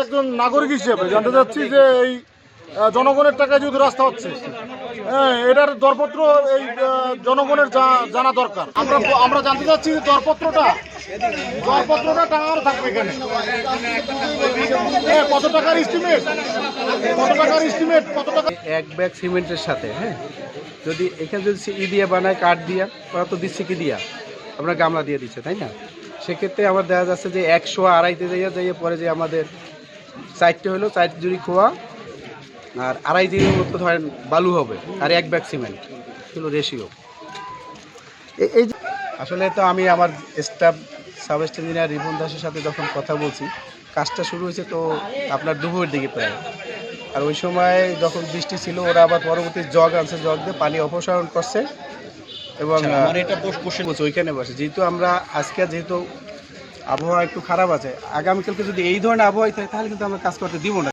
একজন নাগরিক হিসেবে জানতে চাচ্ছি যে এই জনগণের টাকায় যেহেতু রাস্তা হচ্ছে, হ্যাঁ, এটার দরপত্র এই জনগণের জানা দরকার। আমরা জানতে চাচ্ছি যে দরপত্রটা টাঙানো থাকবে এখানে। কত টাকার এস্টিমেট, কত টাকা? এক ব্যাগ সিমেন্টের সাথে, হ্যাঁ, যদি এখানে যদি দিয়ে বানায়, কাঠ দিয়া, ওরা তো দিচ্ছে কি দিয়া, আমরা গামলা দিয়ে দিচ্ছে, তাই না? সেক্ষেত্রে আমার দেখা যাচ্ছে যে 100 আড়াইতে যাইয়ে পরে যে আমাদের 4টে হলো 4 জুড়ি খোয়া আর 2.5 দিনের মতো ধরেন বালু হবে আর 1 ব্যাগ সিমেন্ট হলো রেশিও। এই আসলে তো আমি আমার স্টাফ সাব ইঞ্জিনিয়ার রিপন দাসের সাথে যখন কথা বলছি, কাজটা শুরু হয়েছে তো আপনার দুপুরের দিকে প্রায়। আর ওই সময় যখন বৃষ্টি ছিল, ওরা আবার পরবর্তী জগ আনছে, জগ দিয়ে পানি অপসারণ করছে এবং ওইখানে বসে। যেহেতু আমরা আজকে যেহেতু আবহাওয়া একটু খারাপ আছে, আগামীকালকে যদি এই ধরনের আবহাওয়া থাকে তাহলে কিন্তু আমরা কাজ করতে দিব না।